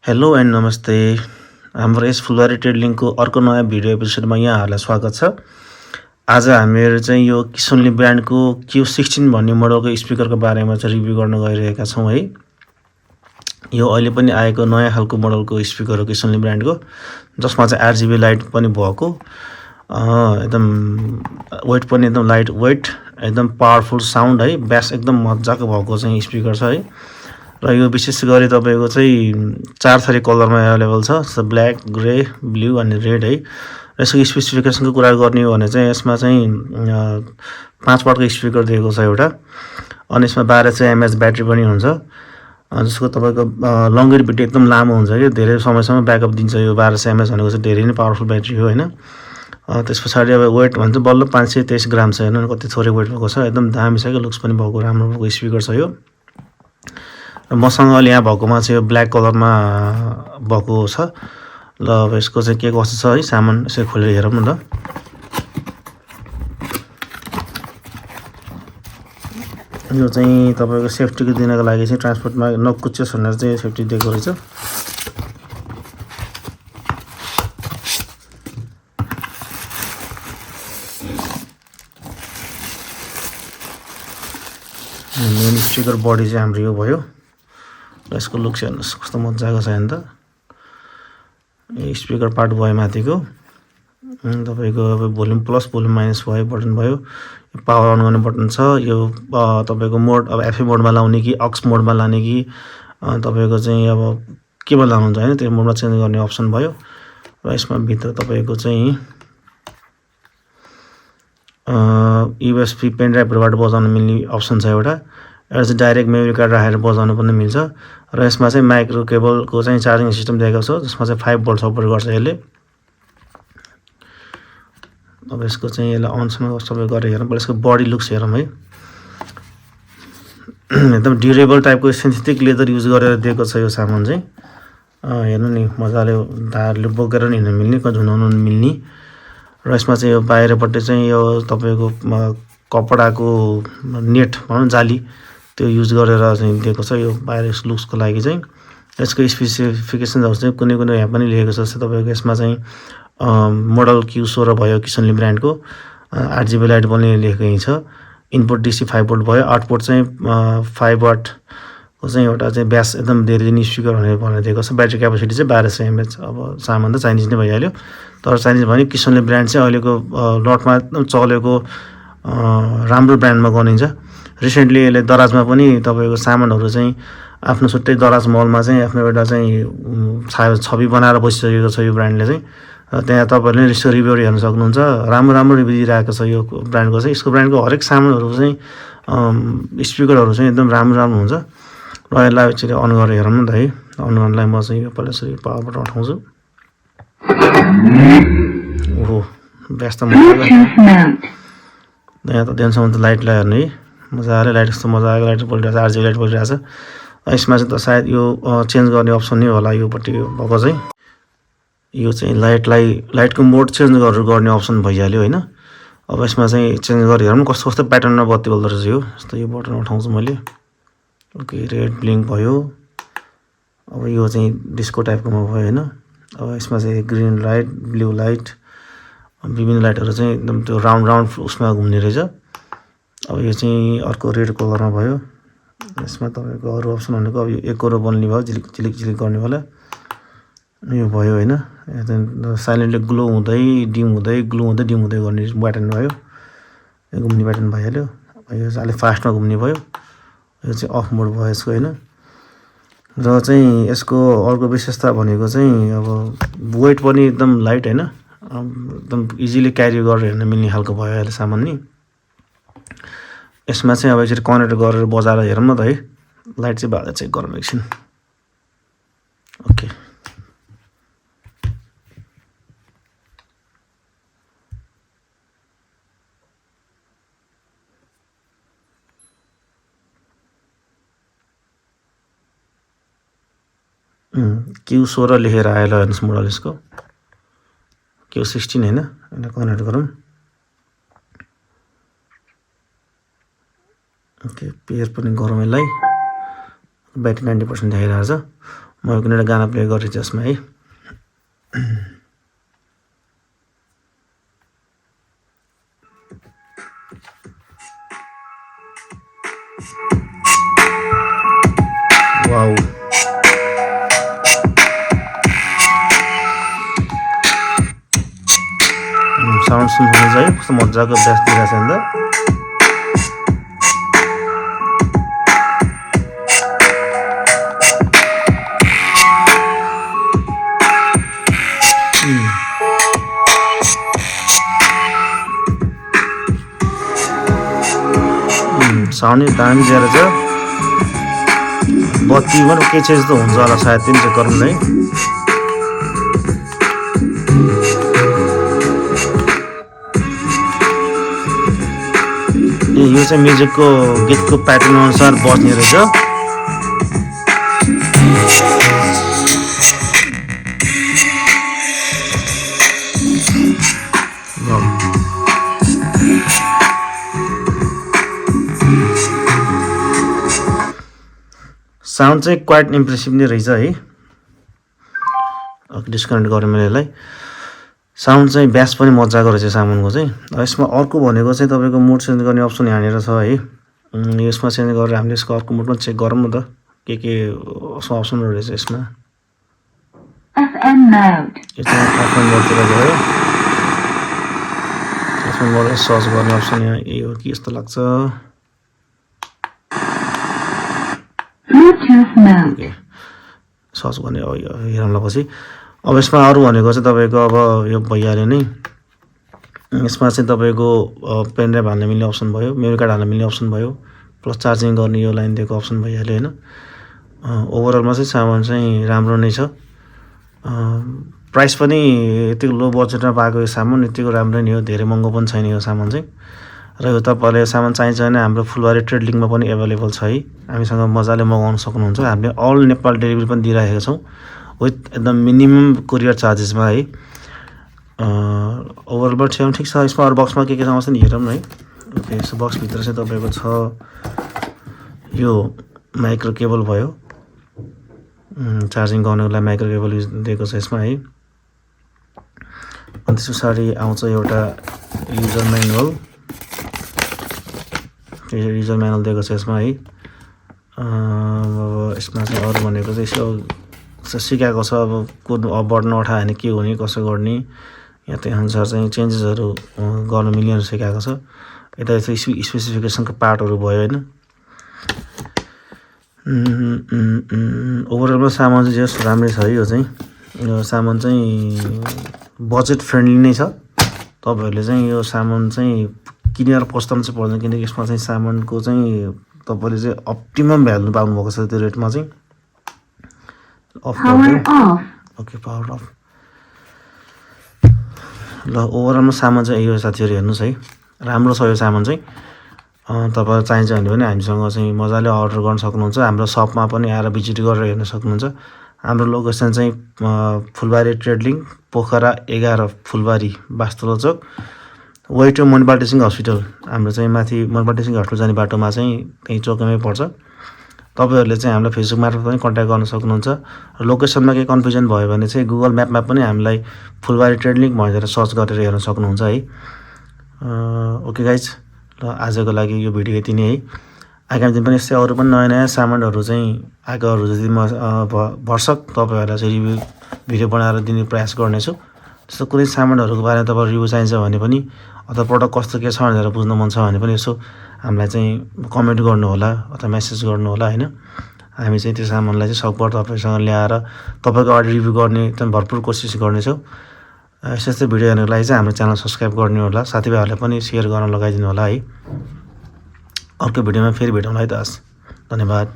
Hello and नमस्ते। हाम्रो यस फुलबारी ट्रेडलिङको अर्को नयाँ भिडियो एपिसोडमा यहाँहरूलाई स्वागत छ। आज हामीहरू चाहिँ यो किसोनली ब्रान्डको Q16 भन्ने मोडलको स्पिकरको बारेमा चाहिँ रिभ्यू गर्न गइरहेका छौँ है। यो अहिले पनि आएको नयाँ खालको मोडलको स्पिकर हो किसोनली ब्रान्डको, जसमा चाहिँ RGB लाइट पनि भएको, एकदम वेट पनि एकदम लाइट वेट, एकदम पावरफुल साउन्ड है, ब्यास एकदम मजाको भएको चाहिँ स्पिकर छ है। र यो विशेष गरी तपाईको चाहिँ 4 थरी कलरमा अवेलेबल छ, जस्तो ब्ल्याक, ग्रे, ब्लू अनि रेड है। यसको स्पेसिफिकेसनको कुरा गर्ने हो भने चाहिँ यसमा चाहिँ 5 वाटको स्पिकर दिएको छ एउटा, अनि यसमा 1200 mAh ब्याट्री पनि हुन्छ, जसको तपाईको लङ्गेभिटी एकदम लामो हुन्छ कि धेरै समयसम्म ब्याकअप दिन्छ। यो 1200 mAh भनेको चाहिँ धेरै नै पावरफुल ब्याट्री हो हैन। त्यसपछि अब वेट भन्छ बल्ल 523 ग्राम छ, हैन कति थोरै वेट भएको छ, एकदम दामी छ के, लुक्स पनि भएको राम्रो भएको स्पिकर छ यो। मसँग अहिले यहाँ भएकोमा चाहिँ यो ब्ल्याक कलरमा भएको छ। ल अब यसको चाहिँ के कस्तो छ है, सामान यसै खोलेर हेरौँ न त। यो चाहिँ तपाईको सेफ्टीको दिनको लागि चाहिँ ट्रान्सपोर्टमा नकुच्चोस् भनेर चाहिँ सेफ्टी दिएको रहेछ। मेन स्पिकर बडी चाहिँ हाम्रो यो भयो। र यसको लुक्स हेर्नुहोस् कस्तो मजाको छ हैन त। यो स्पिकर पार्ट भयो माथिको, तपाईको अब भोल्युम प्लस भोल्युम माइनस भयो बटन भयो, पावर अन गर्ने बटन छ। यो तपाईको मोड अब एफएम मोडमा लाउने कि अक्स मोडमा लाने कि तपाईको चाहिँ अब केमा लानुहुन्छ हैन, त्यो मोडमा चेन्ज गर्ने अप्सन भयो। र यसमा भित्र तपाईको चाहिँ USB पेन ड्राइभबाट बजाउन मिल्ने अप्सन छ एउटा चाहिँ डाइरेक्ट मेमोरी कार्ड राखेर बजाउन पनि मिल्छ। र यसमा चाहिँ माइक्रो केबलको चाहिँ चार्जिङ सिस्टम दिएको छ, जसमा चाहिँ 5 भोल्ट सपोर्ट गर्छ यसले। अब यसको चाहिँ यसलाई अनसम्म सबै गरेर हेरौँ। यसको बडी लुक्स हेरौँ है। एकदम ड्युरेबल टाइपको सिन्थेटिक लेदर युज गरेर दिएको छ यो सामान चाहिँ। हेर्नु नि मजाले धारले बोकेर नि हिँड्न मिल्ने, झुन्डाउन मिल्ने। र यसमा चाहिँ यो बाहिरपट्टि चाहिँ यो तपाईको कपडाको नेट भनौँ जाली त्यो युज गरेर चाहिँ दिएको छ यो बाहिर लुक्सको लागि चाहिँ। यसको स्पेसिफिकेसनहरु चाहिँ कुनै कुनै यहाँ पनि लेखेको छ, जस्तै तपाईको यसमा चाहिँ मोडल Q16 भयो किसनली ब्रान्डको, 8GB लाइट पनि लेखेको छ। इनपुट DC 5 भोल्ट भयो, आउटपुट चाहिँ 5 वाट को चाहिँ एउटा चाहिँ ब्यास एकदम धेरै दिन स्पिकर भनेर दिएको छ। ब्याट्री क्यापेसिटी चाहिँ 1200 mAh। अब सामान त चाइनिज नै भइहाल्यो, तर चाइनिज भने किसनली ब्रान्ड चाहिँ अहिलेको लटमा एकदम चलेको राम्रो ब्रान्डमा गनिन्छ। रिसेन्टली यसले दराजमा पनि तपाईको सामानहरु चाहिँ आफ्नो छुट्टै दराज मलमा चाहिँ आफ्नो एउटा चाहिँ छवि बनाएर बसिसकेको छ यो ब्रान्डले चाहिँ। त्यहाँ तपाईहरुले यसको रिभ्यू हेर्न सक्नुहुन्छ। राम्रो रिभ्यू दिइरहेको छ यो ब्रान्डको चाहिँ। यसको ब्रान्डको हरेक सामानहरु चाहिँ स्पिकरहरु चाहिँ एकदम राम्रो हुन्छ। र यसलाई एकचोटि अन गरेर हेरौँ न त है। अन गर्नलाई म चाहिँ यो पहिला यसरी पावरबाट उठाउँछु। ओहो ब्यास त मजाले यहाँ त देनसम्म त लाइट ला हेर्नु है, मजाले लाइट कस्तो मजाको लाइट बलिरहेछ, RGB लाइट बलिरहेछ। यसमा चाहिँ त सायद यो चेन्ज गर्ने अप्सन नै होला योपट्टि भएको चाहिँ। यो चाहिँ लाइटको मोड चेन्ज गर्ने अप्सन भइहाल्यो हैन। अब यसमा चाहिँ चेन्ज गरेर हेरौँ कस्तो कस्तो प्याटर्नमा बत्ती बल्दो रहेछ यो। जस्तो यो बटन उठाउँछु मैले, ओके रेड ब्लिङ्क भयो। अब यो चाहिँ डिस्को टाइपकोमा भयो हैन। अब यसमा चाहिँ ग्रीन लाइट, ब्लू लाइट, विभिन्न लाइटहरु चाहिँ एकदम त्यो राउन्ड उसमा घुम्ने रहेछ। अब यो चाहिँ अर्को रेड कलरमा भयो। यसमा तपाईको अरु अप्सन भनेको अब यो एकरो बन्ने भयो, झिलिक गर्ने वाला यो भयो हैन। यहाँ साइलेन्टली ग्लो हुँदै डिम हुँदै ग्लो हुँदै डिम हुँदै गर्ने बटन भयो, यो घुम्ने बटन भइहाल्यो। यो चाहिँ अलि फास्टमा घुम्ने भयो। यो चाहिँ अफ मोड भयो यसको हैन। र चाहिँ यसको अर्को विशेषता भनेको चाहिँ अब वेट पनि एकदम लाइट हैन, एकदम इजिली क्यारी गरेर हिँड्न मिल्ने खालको भयो अहिले सामान नि। यसमा चाहिँ अब यसरी कनेक्ट गरेर बजाएर हेरौँ न त है। लाइट चाहिँ बाल्दै चेक गरौँ एकछिन। ओके Q16 लेखेर आयो ल हेर्नुस् मोडल यसको Q16 हैन। यसलाई कनेक्ट गरौँ। ओके पेयर पनि गरौँ यसलाई। ब्याट्री 90% देखाइरहेछ। म यो कुनै एउटा गाना प्ले गरेँ त्यसमा है वाउ साउन्ड सुन्नुहुन्छ है कस्तो मजाको ब्यास दिइरहेछ नि त साउन्ड दामी दिएर छ बत्ती पनि के चाहिँ जस्तो हुन्छ होला सायद त्यो चाहिँ गरौँ है यो चाहिँ म्युजिकको गीतको प्याटर्न अनुसार बज्ने रहेछ साउन्ड चाहिँ क्वाइट इम्प्रेसिभ नै रहेछ है डिस्कनेक्ट गरेँ मैले यसलाई साउन्ड चाहिँ ब्यास पनि मजाको रहेछ साउन्डको चाहिँ यसमा अर्को भनेको चाहिँ तपाईँको मोड चेन्ज गर्ने अप्सन यहाँनिर छ है यसमा चेन्ज गरेर हामीले यसको अर्को मोडमा चेक गरौँ न त के अप्सनहरू रहेछ यसमा FM mode यो चाहिँ FM मोडतिर गयो FM मोड सर्च गर्ने अप्सन यहाँ यही हो कि यस्तो लाग्छ सर्च गर्ने हेरौँला पछि अब यसमा अरू भनेको चाहिँ तपाईँको अब यो भइहाल्यो नै यसमा चाहिँ तपाईँको पेन ड्राइभ हाल्न मिल्ने अप्सन भयो मेमोरी कार्ड हाल्न मिल्ने अप्सन भयो प्लस चार्जिङ गर्ने यो लाइन दिएको अप्सन भइहाल्यो होइन ओभरअलमा चाहिँ सामान चाहिँ राम्रो नै छ प्राइस पनि यतिको लो बजेटमा पाएको यो सामान यतिको राम्रो नै हो धेरै महँगो पनि छैन यो सामान चाहिँ र यो तपाईँलाई सामान चाहिन्छ भने हाम्रो फुलबारी ट्रेड लिङ्कमा पनि एभाइलेबल छ है हामीसँग मजाले मगाउन सक्नुहुन्छ हामीले अल नेपाल डेलिभरी पनि दिइरहेका छौँ विथ एकदम मिनिमम कुरियर चार्जेसमा है ओभरअल ठिक छ यसमा अरू बक्समा के आउँछ नि हेरौँ न है ओके यस बक्सभित्र चाहिँ तपाईँको छ यो माइक्रो केबल भयो चार्जिङ गर्नको लागि माइक्रो केबल दिएको छ यसमा है अनि त्यस पछाडि आउँछ एउटा युजर म्यानुअल दिएको छ यसमा है अब यसमा चाहिँ अरू भनेको चाहिँ यसो सिकाएको छ अब कुन बटन उठायो भने के हुने कसो गर्ने यहाँ त्यही अनुसार चाहिँ चेन्जेसहरू गर्न मिल्ने सिकाएको छ यता स्पेसिफिकेसनको पार्टहरू भयो होइन ओभरअलमा सामान चाहिँ जस राम्रै छ है यो चाहिँ यो सामान चाहिँ बजेट फ्रेन्डली नै छ तपाईँहरूले चाहिँ यो सामान चाहिँ किनेर पस्ताउनु चाहिँ पर्दैन किनकि यसमा चाहिँ सामानको चाहिँ तपाईँले चाहिँ अप्टिमम भ्यालु पाउनुभएको छ त्यो रेटमा चाहिँ ओके पावर अफ ल ओभरअलमा सामान चाहिँ यो साथीहरू हेर्नुहोस् है राम्रो छ यो सामान चाहिँ तपाईँलाई चाहिन्छ भने पनि हामीसँग चाहिँ मजाले अर्डर गर्न सक्नुहुन्छ हाम्रो सपमा पनि आएर भिजिट गरेर हेर्न सक्नुहुन्छ हाम्रो लोकेसन चाहिँ फुलबारी ट्रेड लिङ्क पोखरा 11 फुलबारी बास्तोला चोक way to municipal Singh hospital हाम्रो चाहिँ माथि म्युनिसिपल सिंह हस्पिटल जाने बाटोमा चाहिँ त्यही चौकमै पर्छ तपाईहरुले चाहिँ हामीलाई फेसबुक मार्फत पनि कन्ट्याक्ट गर्न सक्नुहुन्छ र लोकेसनमा के कन्फ्युजन भयो भने चाहिँ गुगल म्यापमा पनि हामीलाई फुलबारी ट्रेड लिङ्क भनेर सर्च गरेर हेर्न सक्नुहुन्छ है ओके गाइज ल आजको लागि यो भिडियो यति नै है आगामी दिन पनि यस्तै अरू पनि नयाँ नयाँ सामानहरू चाहिँ आएकोहरू जति म भरसक तपाईहरुलाई चाहिँ रिभ्यू भिडियो बनाएर दिने प्रयास गर्नेछु त्यस्तो कुनै सामानहरूको बारेमा तपाईहरु रिभ्यू चाहिन्छ भने पनि अथवा प्रोडक्ट कस्तो के छ भनेर बुझ्न मन छ भने पनि यसो हामीलाई चाहिँ कमेन्ट गर्नु होला अथवा मेसेज गर्नु होला हैन हामी चाहिँ त्यो सामानलाई चाहिँ सकभर तपाईसँग ल्याएर तपाईको अगाडि रिभ्यू गर्ने एकदम भरपुर कोसिस गर्नेछौँ यस्तै भिडियो हेर्नको लागि चाहिँ हाम्रो च्यानल सब्स्क्राइब गर्नु होला साथीभाइहरुलाई पनि शेयर गर्न लगाइदिनु होला है अर्को भिडियोमा फेरि भेटौँला है त धन्यवाद।